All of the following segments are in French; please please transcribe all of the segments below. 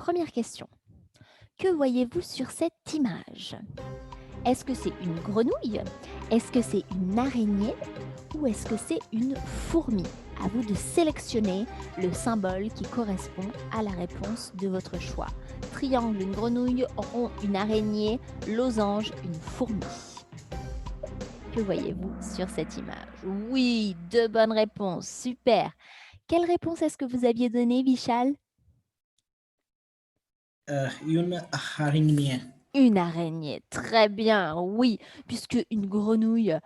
première question. Que voyez-vous sur cette image? Est-ce que c'est une grenouille? Est-ce que c'est une araignée? Ou est-ce que c'est une fourmi? À vous de sélectionner le symbole qui correspond à la réponse de votre choix. Triangle, une grenouille, rond, une araignée, losange, une fourmi. Que voyez-vous sur cette image? Oui, deux bonnes réponses, super. Quelle réponse est-ce que vous aviez donnée, Vishal? Une araignée. Une araignée, très bien, oui, puisque une grenouille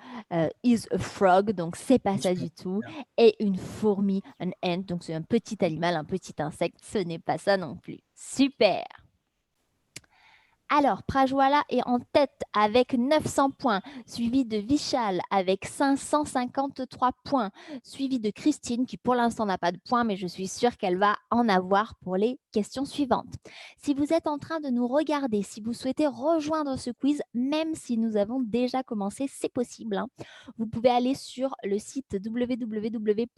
is a frog, donc c'est pas ça du tout, et une fourmi, un ant, donc c'est un petit animal, un petit insecte, ce n'est pas ça non plus. Super. Alors, Prajwala est en tête avec 900 points, suivi de Vishal avec 553 points, suivi de Christine qui pour l'instant n'a pas de points, mais je suis sûre qu'elle va en avoir pour les questions suivantes. Si vous êtes en train de nous regarder, si vous souhaitez rejoindre ce quiz, même si nous avons déjà commencé, c'est possible, hein. Vous pouvez aller sur le site www.kahoot.it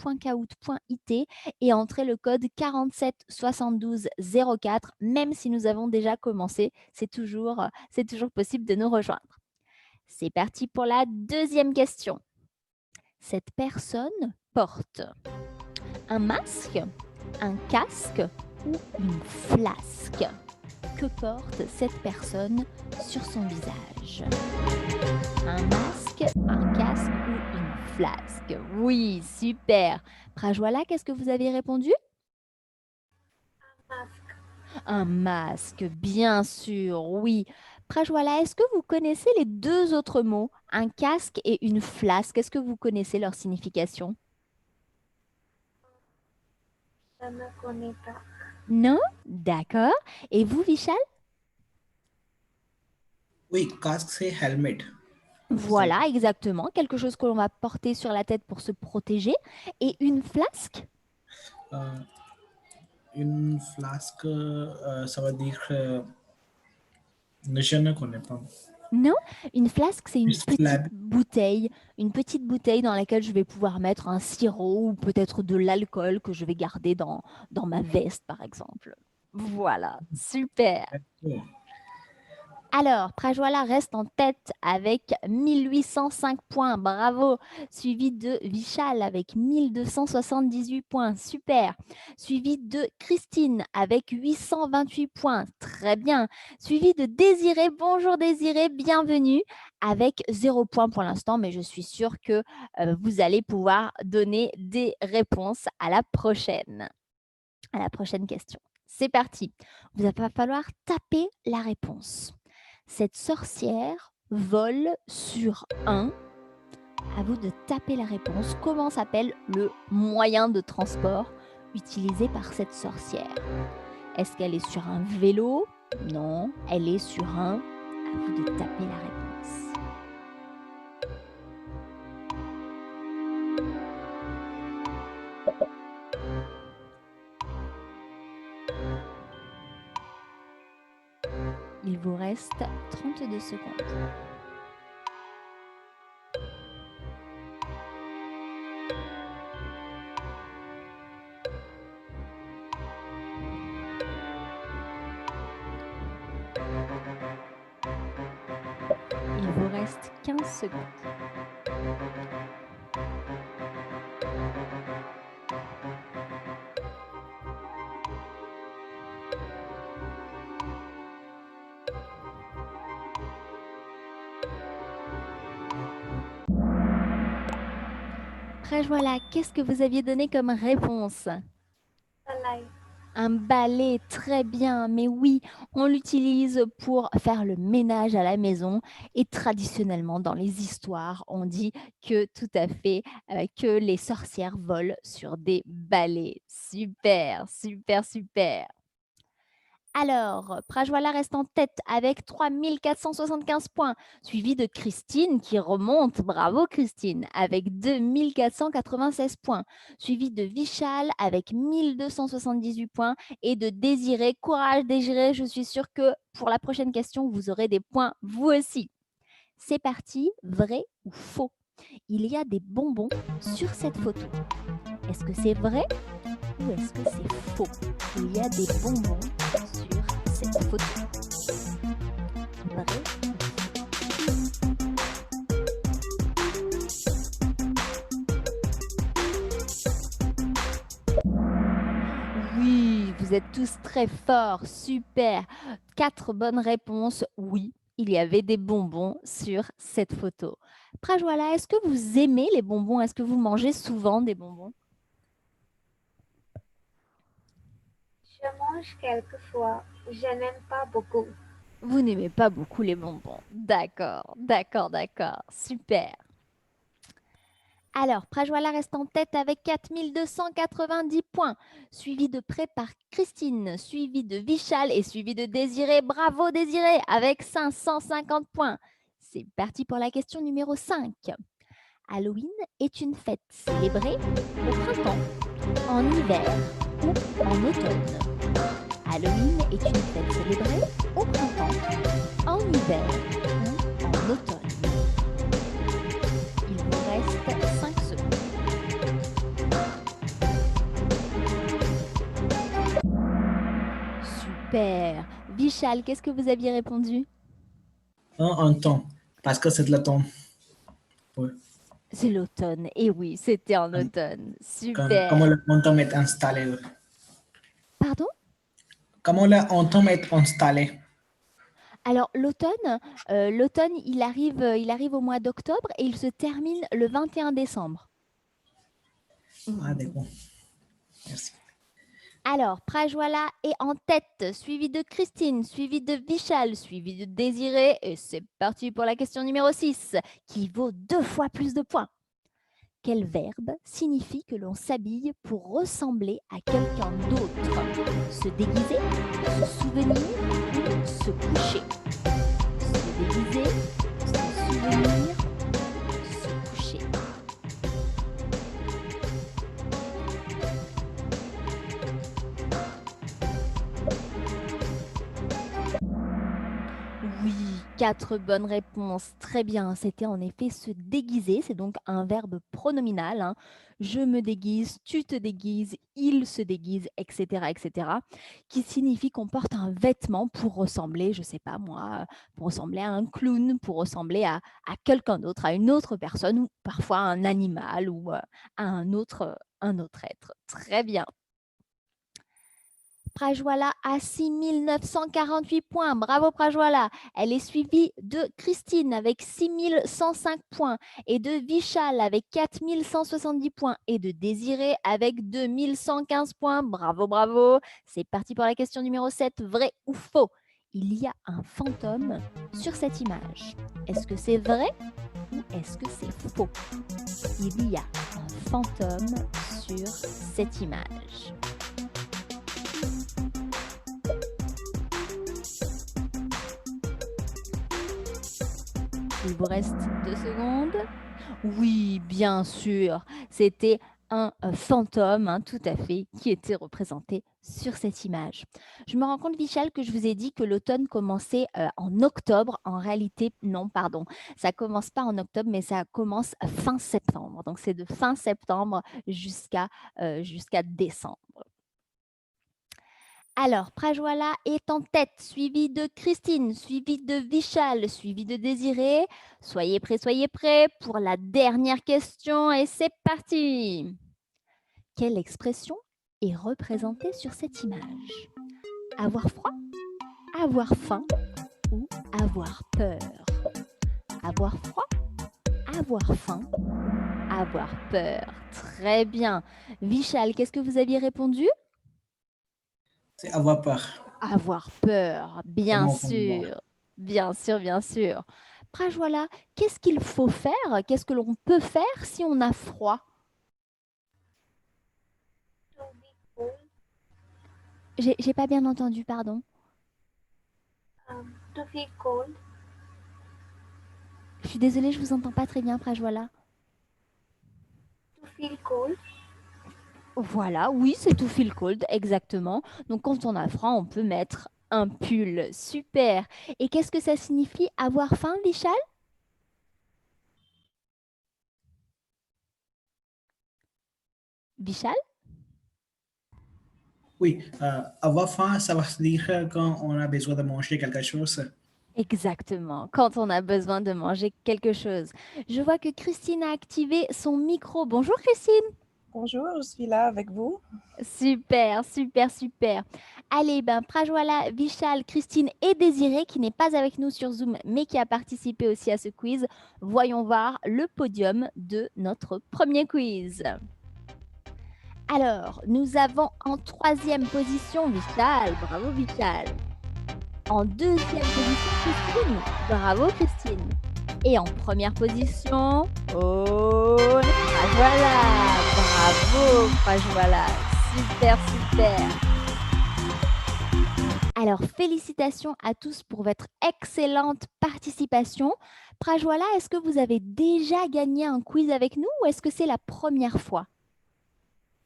et entrer le code 47 72 04, même si nous avons déjà commencé, c'est toujours possible de nous rejoindre. C'est parti pour la deuxième question. Cette personne porte un masque, un casque ou une flasque? Que porte cette personne sur son visage? Un masque, un casque ou une flasque? Oui, super. Prajwala, qu'est-ce que vous avez répondu? Un masque, bien sûr, oui. Prajwala, est-ce que vous connaissez les deux autres mots, un casque et une flasque? Est-ce que vous connaissez leur signification? Je ne connais pas. Non? D'accord. Et vous, Vishal? Oui, casque c'est helmet. Voilà, exactement. Quelque chose que l'on va porter sur la tête pour se protéger. Et une flasque? Euh, une flasque, ça veut dire je ne connais pas. Non, une flasque, c'est It's flab. une petite bouteille dans laquelle je vais pouvoir mettre un sirop ou peut-être de l'alcool que je vais garder dans ma veste, par exemple. Voilà, super. Alors, Prajwala reste en tête avec 1805 points, bravo. Suivi de Vishal avec 1278 points, super. Suivi de Christine avec 828 points, très bien. Suivi de Désiré, bonjour Désiré, bienvenue, avec 0 points pour l'instant, mais je suis sûre que vous allez pouvoir donner des réponses à la prochaine question. C'est parti. Il va falloir taper la réponse. Cette sorcière vole sur un. À vous de taper la réponse. Comment s'appelle le moyen de transport utilisé par cette sorcière? Est-ce qu'elle est sur un vélo? Non, elle est sur un. À vous de taper la réponse. Il vous reste 32 secondes. Il vous reste 15 secondes. Prajwala, qu'est-ce que vous aviez donné comme réponse? Balai. Un balai, très bien, mais oui, on l'utilise pour faire le ménage à la maison et traditionnellement dans les histoires, on dit que tout à fait, que les sorcières volent sur des balais. Super, super, super. Alors, Prajwala reste en tête avec 3475 points, suivi de Christine qui remonte, bravo Christine, avec 2496 points, suivi de Vishal avec 1278 points et de Désiré. Courage Désiré, je suis sûre que pour la prochaine question, vous aurez des points vous aussi. C'est parti, vrai ou faux? Il y a des bonbons sur cette photo. Est-ce que c'est vrai ou est-ce que c'est faux? Il y a des bonbons sur cette photo. Vrai Oui, vous êtes tous très forts, super. 4 bonnes réponses. Oui, il y avait des bonbons sur cette photo. Prajwala, est-ce que vous aimez les bonbons? Est-ce que vous mangez souvent des bonbons? Je mange quelquefois. Je n'aime pas beaucoup. Vous n'aimez pas beaucoup les bonbons. D'accord, d'accord, d'accord. Super. Alors, Prajwala reste en tête avec 4290 points, suivi de près par Christine, suivi de Vishal et suivi de Désiré. Bravo Désiré, avec 550 points. C'est parti pour la question numéro 5. Halloween est une fête célébrée au printemps, en hiver ou en automne. Halloween est une fête célébrée au printemps, en hiver ou en automne. Il vous reste 5 secondes. Super. Vishal, qu'est-ce que vous aviez répondu? En temps, parce que c'est l'automne. Oui. C'est l'automne. Et oui, c'était en automne. Comment Super. l'automne est installé. Pardon? Comment l'automne est installé. Alors, l'automne, il arrive au mois d'octobre et il se termine le 21 décembre. Ah, d'accord. Merci. Alors, Prajwala est en tête, suivi de Christine, suivi de Vishal, suivi de Désiré. Et c'est parti pour la question numéro 6, qui vaut 2 fois plus de points. Quel verbe signifie que l'on s'habille pour ressembler à quelqu'un d'autre? Se déguiser, se souvenir ou se coucher? Se déguiser, se souvenir, se coucher. Oui, 4 bonnes réponses. Très bien. C'était en effet se déguiser. C'est donc un verbe pronominal, hein. Je me déguise, tu te déguises, il se déguise, etc., etc., qui signifie qu'on porte un vêtement pour ressembler, je ne sais pas moi, pour ressembler à un clown, pour ressembler à quelqu'un d'autre, à une autre personne, ou parfois à un animal ou à un autre être. Très bien. Prajwala a 6948 points. Bravo Prajwala. Elle est suivie de Christine avec 6105 points et de Vishal avec 4170 points et de Désiré avec 2115 points. Bravo, bravo. C'est parti pour la question numéro 7. Vrai ou faux? Il y a un fantôme sur cette image. Est-ce que c'est vrai ou est-ce que c'est faux? Il y a un fantôme sur cette image. Il vous reste 2 secondes. Oui, bien sûr. C'était un fantôme, hein, tout à fait, qui était représenté sur cette image. Je me rends compte, Vishal, que je vous ai dit que l'automne commençait en octobre. En réalité, non, pardon. Ça commence pas en octobre, mais ça commence fin septembre. Donc, c'est de fin septembre jusqu'à décembre. Alors, Prajwala est en tête, suivi de Christine, suivi de Vishal, suivi de Désiré. Soyez prêts pour la dernière question et c'est parti. Quelle expression est représentée sur cette image? Avoir froid, avoir faim ou avoir peur? Avoir froid, avoir faim, avoir peur. Très bien. Vishal, qu'est-ce que vous aviez répondu? C'est avoir peur. Avoir peur, bien sûr, bien sûr, bien sûr. Prajwala, qu'est-ce qu'il faut faire? Qu'est-ce que l'on peut faire si on a froid? To be cold. J'ai pas bien entendu, pardon. To feel cold. Je suis désolée, je vous entends pas très bien, Prajwala. To feel cold. Voilà, oui, c'est to feel cold, exactement. Donc, quand on a froid, on peut mettre un pull. Super. Et qu'est-ce que ça signifie avoir faim, Vishal? Vishal? Oui, avoir faim, ça veut dire quand on a besoin de manger quelque chose. Exactement, quand on a besoin de manger quelque chose. Je vois que Christine a activé son micro. Bonjour Christine. Bonjour, je suis là avec vous. Super, super, super. Allez, ben Prajwala, Vishal, Christine et Désirée, qui n'est pas avec nous sur Zoom, mais qui a participé aussi à ce quiz. Voyons voir le podium de notre premier quiz. Alors, nous avons en troisième position Vishal. Bravo Vishal. En deuxième position, Christine. Bravo Christine. Et en première position, oh, Prajwala. Bravo Prajwala. Super, super. Alors, félicitations à tous pour votre excellente participation. Prajwala, est-ce que vous avez déjà gagné un quiz avec nous ou est-ce que c'est la première fois?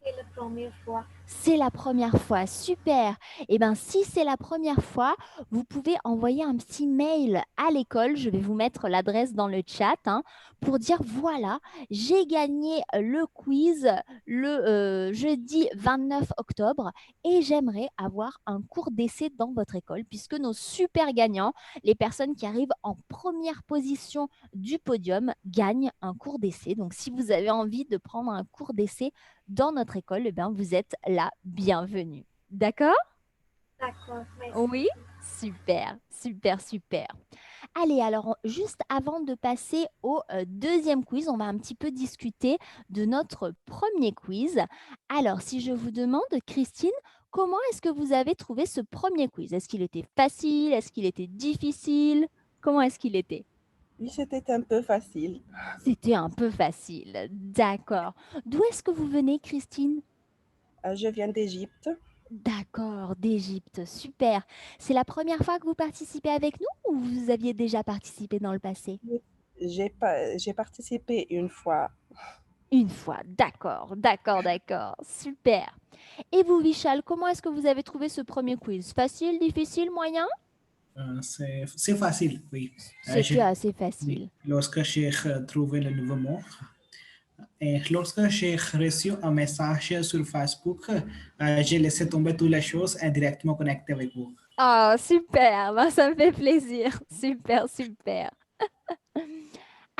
C'est la première fois. C'est la première fois, super. Eh bien, si c'est la première fois, vous pouvez envoyer un petit mail à l'école. Je vais vous mettre l'adresse dans le chat pour dire, voilà, j'ai gagné le quiz le jeudi 29 octobre et j'aimerais avoir un cours d'essai dans votre école puisque nos super gagnants, les personnes qui arrivent en première position du podium, gagnent un cours d'essai. Donc, si vous avez envie de prendre un cours d'essai dans notre école, eh bien, vous êtes la bienvenue. D'accord? D'accord, merci. Oui? Super, super, super. Allez, alors, juste avant de passer au deuxième quiz, on va un petit peu discuter de notre premier quiz. Alors, si je vous demande, Christine, comment est-ce que vous avez trouvé ce premier quiz? Est-ce qu'il était facile? Est-ce qu'il était difficile? Comment est-ce qu'il était? Oui, c'était un peu facile. C'était un peu facile. D'accord. D'où est-ce que vous venez, Christine? Je viens d'Égypte. D'accord, d'Égypte, super. C'est la première fois que vous participez avec nous ou vous aviez déjà participé dans le passé? J'ai participé une fois. Une fois, d'accord, d'accord, d'accord, super. Et vous, Vishal, comment est-ce que vous avez trouvé ce premier quiz? Facile, difficile, moyen? C'est facile, oui. C'était assez Oui. facile. Lorsque j'ai trouvé le nouveau mot, et lorsque j'ai reçu un message sur Facebook, j'ai laissé tomber toutes les choses et directement connecté avec vous. Ah, super, ben, ça me fait plaisir. Super, super.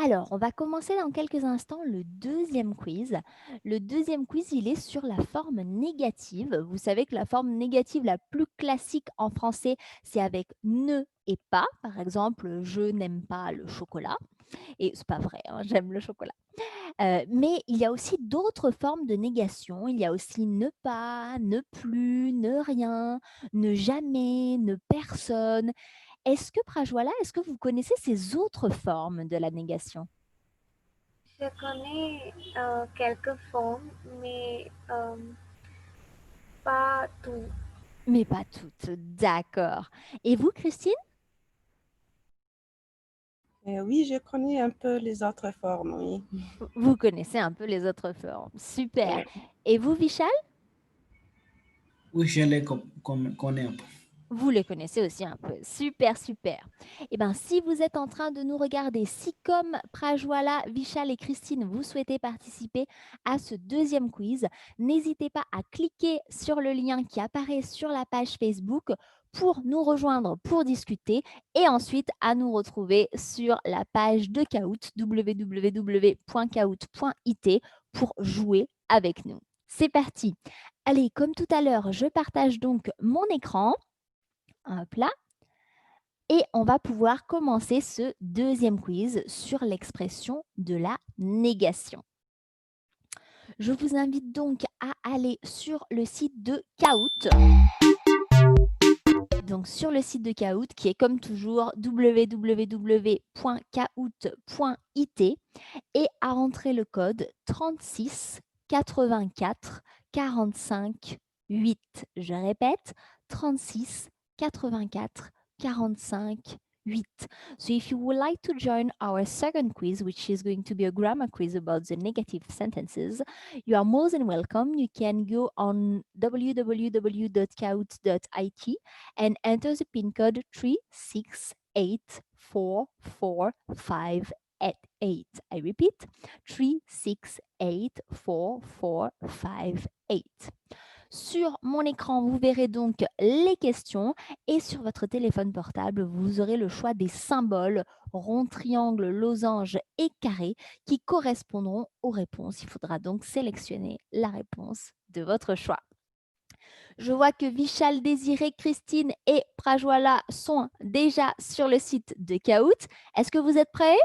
Alors, on va commencer dans quelques instants le deuxième quiz. Le deuxième quiz, il est sur la forme négative. Vous savez que la forme négative la plus classique en français, c'est avec ne et pas. Par exemple, je n'aime pas le chocolat. Et c'est pas vrai, j'aime le chocolat. Mais il y a aussi d'autres formes de négation. Il y a aussi ne pas, ne plus, ne rien, ne jamais, ne personne. Est-ce que Prajwala, est-ce que vous connaissez ces autres formes de la négation? Je connais quelques formes, mais pas tout. Mais pas toutes, d'accord. Et vous, Christine? Oui, je connais un peu les autres formes, oui. Vous connaissez un peu les autres formes. Super. Et vous, Vishal? Oui, je les connais un peu. Vous les connaissez aussi un peu. Super, super. Eh bien, si vous êtes en train de nous regarder, si comme Prajwala, Vishal et Christine, vous souhaitez participer à ce deuxième quiz, n'hésitez pas à cliquer sur le lien qui apparaît sur la page Facebook pour nous rejoindre, pour discuter et ensuite à nous retrouver sur la page de Kahoot, www.kahoot.it pour jouer avec nous. C'est parti. Allez, comme tout à l'heure, je partage donc mon écran. Hop là. Et on va pouvoir commencer ce deuxième quiz sur l'expression de la négation. Je vous invite donc à aller sur le site de Kahoot. Donc sur le site de Kahoot qui est comme toujours www.kahoot.it et à entrer le code 36 84 45 8. Je répète, 36 84 45 8. So if you would like to join our second quiz, which is going to be a grammar quiz about the negative sentences, you are more than welcome. You can go on www.kahoot.it and enter the pin code 3684458. I repeat, 3684458. Sur mon écran, vous verrez donc les questions et sur votre téléphone portable, vous aurez le choix des symboles rond, triangle, losange et carré qui correspondront aux réponses. Il faudra donc sélectionner la réponse de votre choix. Je vois que Vishal, Désiré, Christine et Prajwala sont déjà sur le site de Kahoot. Est-ce que vous êtes prêts?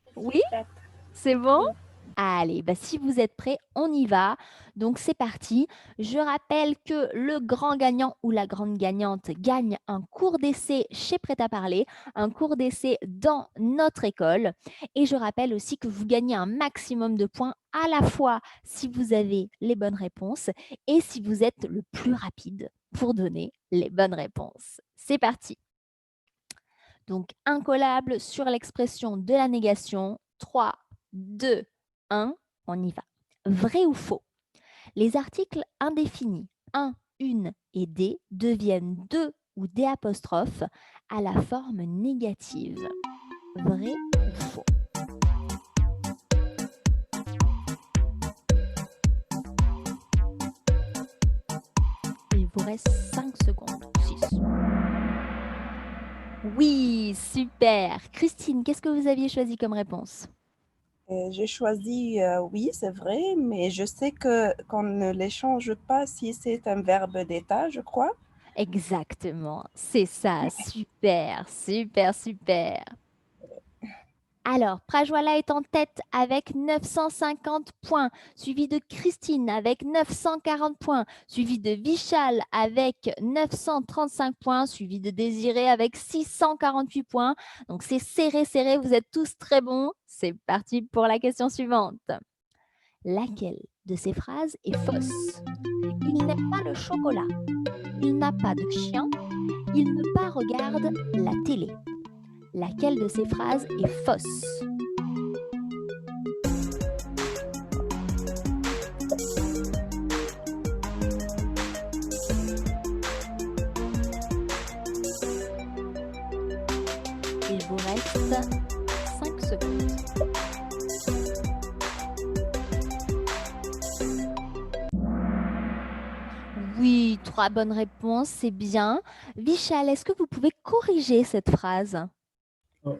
Je Oui, suis prête. c'est bon? Oui. Allez, si vous êtes prêts, on y va. Donc, c'est parti. Je rappelle que le grand gagnant ou la grande gagnante gagne un cours d'essai chez Prêt à Parler, un cours d'essai dans notre école. Et je rappelle aussi que vous gagnez un maximum de points à la fois si vous avez les bonnes réponses et si vous êtes le plus rapide pour donner les bonnes réponses. C'est parti. Donc, incollable sur l'expression de la négation. 3, 2, 1, on y va. Vrai ou faux? Les articles indéfinis 1, une et des deviennent de ou des apostrophes à la forme négative. Vrai ou faux? Il vous reste 5 secondes. 6. Oui, super. Christine, qu'est-ce que vous aviez choisi comme réponse? J'ai choisi oui, c'est vrai, mais je sais qu'on ne les change pas si c'est un verbe d'état, je crois. Exactement, c'est ça. Super, super, super. Alors, Prajwala est en tête avec 950 points, suivi de Christine avec 940 points, suivi de Vishal avec 935 points, suivi de Désiré avec 648 points. Donc, c'est serré, serré. Vous êtes tous très bons. C'est parti pour la question suivante. Laquelle de ces phrases est fausse? Il n'aime pas le chocolat. Il n'a pas de chien. Il ne pas regarde la télé. Laquelle de ces phrases est fausse? Il vous reste 5 secondes. Oui, 3 bonnes réponses, c'est bien. Vishal, est-ce que vous pouvez corriger cette phrase?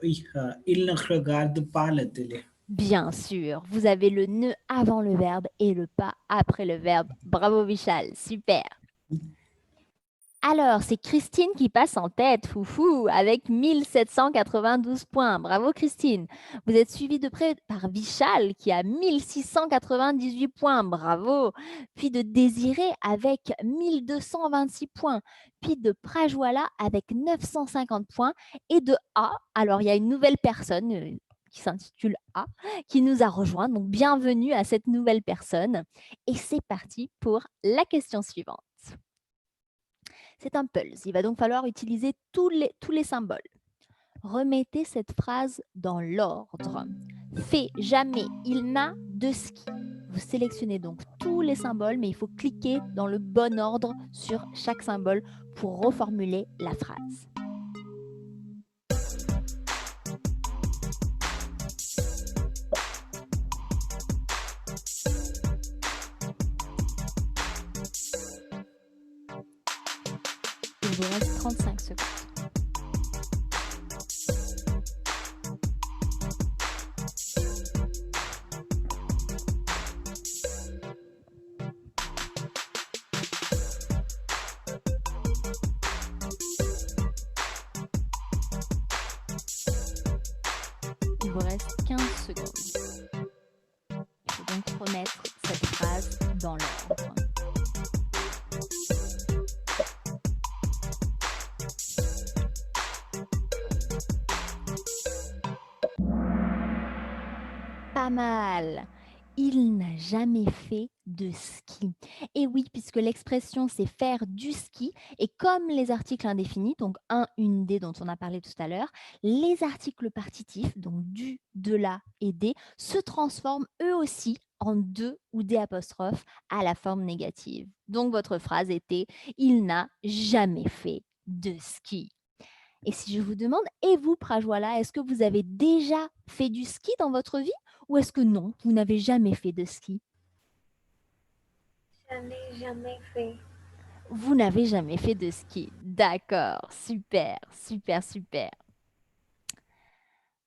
Oui, il ne regarde pas la télé. Bien sûr, vous avez le ne avant le verbe et le pas après le verbe. Bravo Vishal, super. Alors, c'est Christine qui passe en tête, foufou, avec 1792 points. Bravo Christine. Vous êtes suivie de près par Vishal qui a 1698 points. Bravo. Puis de Désiré avec 1226 points. Puis de Prajwala avec 950 points. Et de A, alors il y a une nouvelle personne qui s'intitule A, qui nous a rejoint. Donc, bienvenue à cette nouvelle personne. Et c'est parti pour la question suivante. C'est un pulse. Il va donc falloir utiliser tous les symboles. Remettez cette phrase dans l'ordre. Fait jamais, il n'a de ski. Vous sélectionnez donc tous les symboles, mais il faut cliquer dans le bon ordre sur chaque symbole pour reformuler la phrase. Il vous reste 35 secondes. Il vous reste 15 secondes. Il faut donc remettre cette phrase dans l'ordre. Pas mal. Il n'a jamais fait de ski. Et oui, puisque l'expression c'est faire du ski, et comme les articles indéfinis, donc un, une, des dont on a parlé tout à l'heure, les articles partitifs, donc du, de la et des, se transforment eux aussi en de ou des apostrophes à la forme négative. Donc votre phrase était « Il n'a jamais fait de ski ». Et si je vous demande, et vous, Prajwala, est-ce que vous avez déjà fait du ski dans votre vie ou est-ce que non, vous n'avez jamais fait de ski? Je n'ai jamais fait. Vous n'avez jamais fait de ski. D'accord, super, super, super.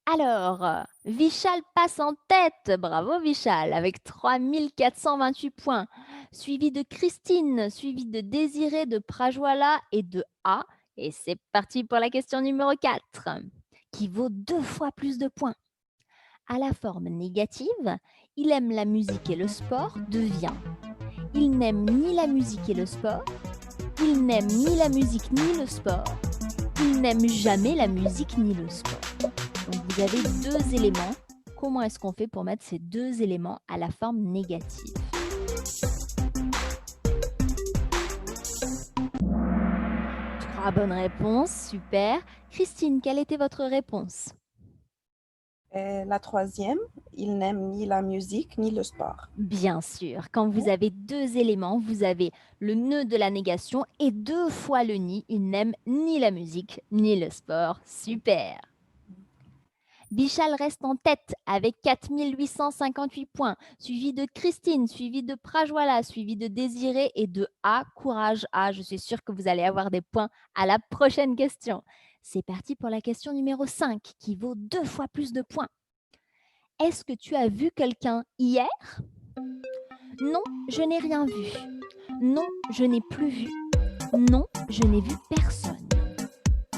Alors, Vishal passe en tête. Bravo Vishal, avec 3428 points. Suivi de Christine, suivi de Désiré, de Prajwala et de A. Et c'est parti pour la question numéro 4, qui vaut 2 fois plus de points. À la forme négative, il aime la musique et le sport devient. Il n'aime ni la musique et le sport. Il n'aime ni la musique ni le sport. Il n'aime jamais la musique ni le sport. Donc vous avez 2 éléments. Comment est-ce qu'on fait pour mettre ces 2 éléments à la forme négative? 3 bonnes réponses, super. Christine, quelle était votre réponse? Et la troisième, il n'aime ni la musique ni le sport. Bien sûr, quand vous avez 2 éléments, vous avez le nœud de la négation et 2 fois le ni. Il n'aime ni la musique ni le sport. Super. Vishal reste en tête avec 4858 points, suivi de Christine, suivi de Prajwala, suivi de Désiré et de A. Courage A, je suis sûre que vous allez avoir des points à la prochaine question. C'est parti pour la question numéro 5 qui vaut 2 fois plus de points. Est-ce que tu as vu quelqu'un hier? Non, je n'ai rien vu. Non, je n'ai plus vu. Non, je n'ai vu personne.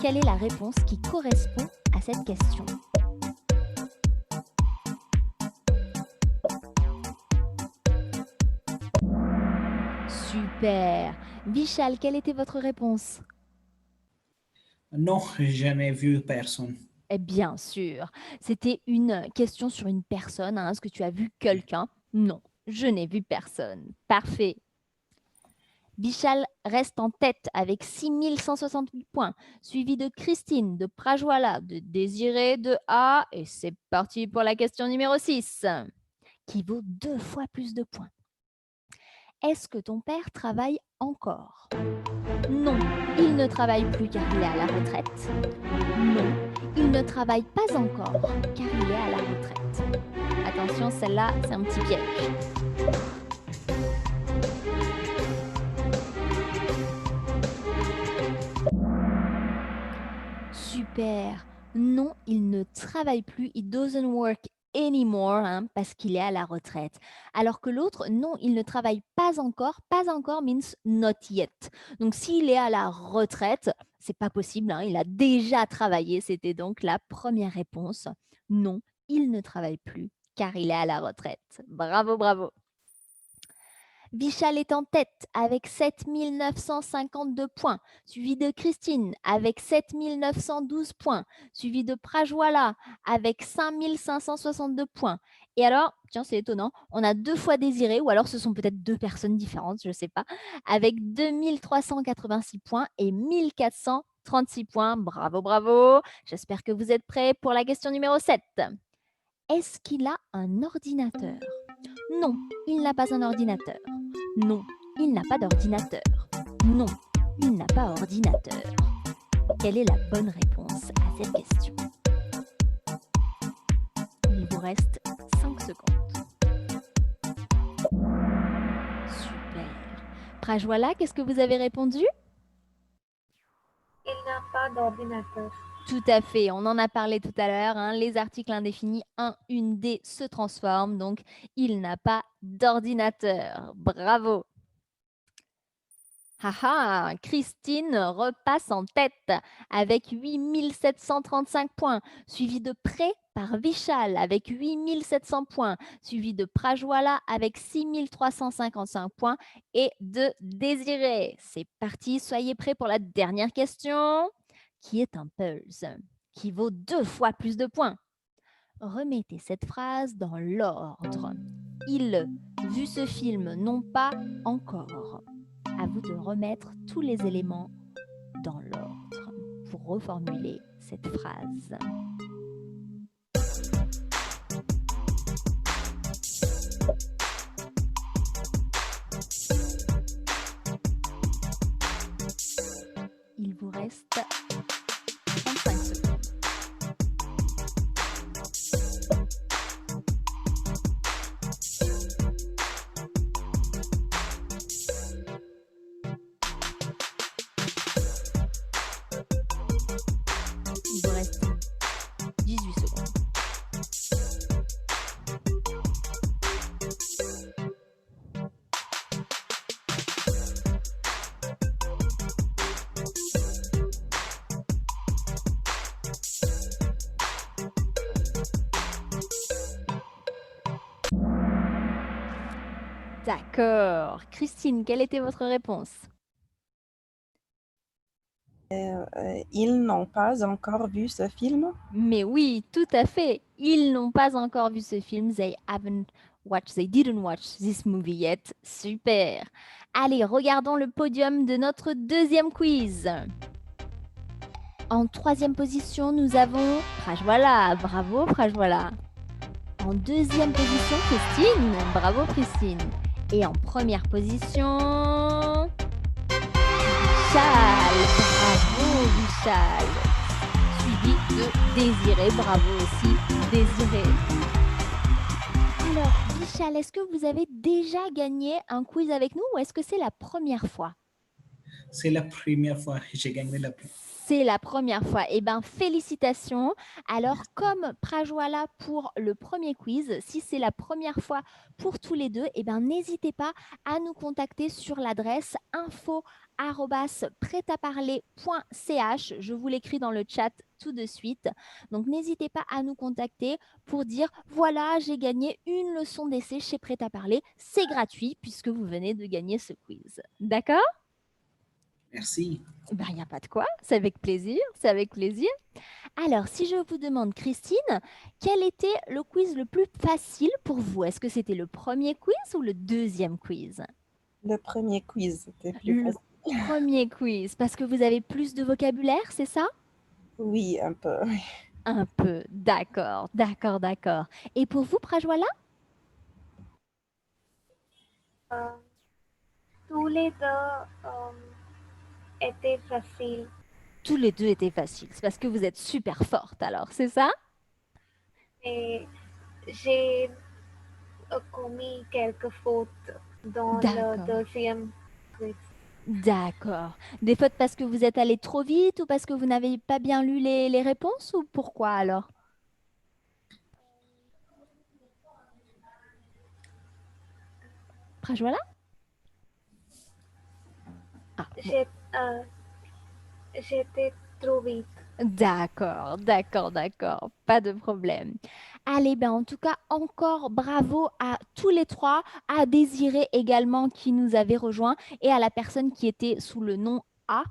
Quelle est la réponse qui correspond à cette question? Super. Vishal, quelle était votre réponse? Non, je n'ai vu personne. Eh bien sûr, c'était une question sur une personne. Est-ce que tu as vu quelqu'un? Non, je n'ai vu personne. Parfait. Vishal reste en tête avec 6168 points, suivi de Christine, de Prajwala, de Désiré, de A. Et c'est parti pour la question numéro 6, qui vaut 2 fois plus de points. Est-ce que ton père travaille encore? Non, il ne travaille plus car il est à la retraite. Non, il ne travaille pas encore car il est à la retraite. Attention, celle-là, c'est un petit piège. Super. Non, il ne travaille plus. It doesn't work anymore, parce qu'il est à la retraite. Alors que l'autre, non, il ne travaille pas encore. Pas encore means not yet. Donc, s'il est à la retraite, c'est pas possible. Il a déjà travaillé. C'était donc la première réponse. Non, il ne travaille plus car il est à la retraite. Bravo, bravo. Vishal est en tête avec 7952 points, suivi de Christine avec 7912 points, suivi de Prajwala avec 5562 points. Et alors, tiens, c'est étonnant, on a 2 fois Désiré, ou alors ce sont peut-être 2 personnes différentes, je ne sais pas, avec 2386 points et 1436 points. Bravo, bravo. J'espère que vous êtes prêts pour la question numéro 7. Est-ce qu'il a un ordinateur? Non, il n'a pas un ordinateur. Non, il n'a pas d'ordinateur. Non, il n'a pas ordinateur. Quelle est la bonne réponse à cette question? Il vous reste 5 secondes. Super. Prajwala, qu'est-ce que vous avez répondu? Il n'a pas d'ordinateur. Tout à fait, on en a parlé tout à l'heure, les articles indéfinis 1, une D se transforment, donc il n'a pas d'ordinateur. Bravo. Haha, Christine repasse en tête avec 8735 points, suivi de près par Vishal avec 8700 points, suivi de Prajwala avec 6355 points et de Désiré. C'est parti, soyez prêts pour la dernière question, qui est un puzzle, qui vaut 2 fois plus de points. Remettez cette phrase dans l'ordre. Il vu ce film, non pas encore. À vous de remettre tous les éléments dans l'ordre pour reformuler cette phrase. Il vous reste 35 secondes. D'accord. Christine, quelle était votre réponse? Ils n'ont pas encore vu ce film. Mais oui, tout à fait. Ils n'ont pas encore vu ce film. They didn't watch this movie yet. Super. Allez, regardons le podium de notre deuxième quiz. En troisième position, nous avons Prajwala. Bravo, Prajwala. En deuxième position, Christine. Bravo, Christine. Et en première position, Vishal. Bravo, Vishal. Suivi de Désiré. Bravo aussi, Désiré. Alors, Vishal, est-ce que vous avez déjà gagné un quiz avec nous ou est-ce que c'est la première fois? C'est la première fois que j'ai gagné la prix. C'est la première fois. Eh bien, félicitations. Alors, comme Prajwala pour le premier quiz, si c'est la première fois pour tous les deux, eh bien, n'hésitez pas à nous contacter sur l'adresse info@pretaparler.ch. Je vous l'écris dans le chat tout de suite. Donc, n'hésitez pas à nous contacter pour dire « Voilà, j'ai gagné une leçon d'essai chez Prêt à Parler. C'est gratuit puisque vous venez de gagner ce quiz. » D'accord ? Merci. Ben, il n'y a pas de quoi, c'est avec plaisir, c'est avec plaisir. Alors, si je vous demande, Christine, quel était le quiz le plus facile pour vous? Est-ce que c'était le premier quiz ou le deuxième quiz? Le premier quiz était plus Le facile. premier quiz, parce que vous avez plus de vocabulaire, c'est ça? Oui, un peu. Un peu, d'accord, d'accord, d'accord. Et pour vous, Prajwala? tous les deux étaient faciles. Tous les deux étaient faciles, c'est parce que vous êtes super forte alors, c'est ça? Mais j'ai commis quelques fautes dans le D'accord. deuxième quiz. D'accord. Des fautes parce que vous êtes allé trop vite ou parce que vous n'avez pas bien lu les réponses ou pourquoi alors? Prajwala? Ah, bon. J'étais trop vite. D'accord, d'accord, d'accord. Pas de problème. Allez, ben en tout cas, encore bravo à tous les trois, à Désiré également qui nous avait rejoint et à la personne qui était sous le nom A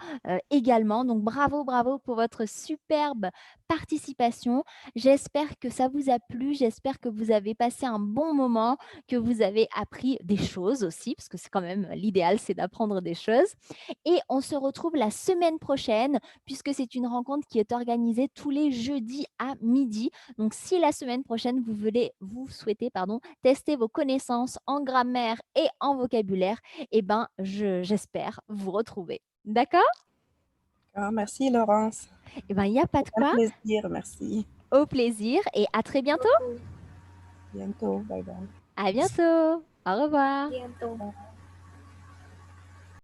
également. Donc bravo, bravo pour votre superbe participation. J'espère que ça vous a plu, j'espère que vous avez passé un bon moment, que vous avez appris des choses aussi, parce que c'est quand même l'idéal, c'est d'apprendre des choses. Et on se retrouve la semaine prochaine, puisque c'est une rencontre qui est organisée tous les jeudis à midi. Donc, si la semaine prochaine, vous souhaitez tester vos connaissances en grammaire et en vocabulaire, eh ben, j'espère vous retrouver. D'accord? Ah, merci, Laurence. Eh ben, il n'y a pas de Un quoi. plaisir, merci. Au plaisir et à très bientôt. Bientôt, bye bye. À bientôt. Au revoir. Bientôt.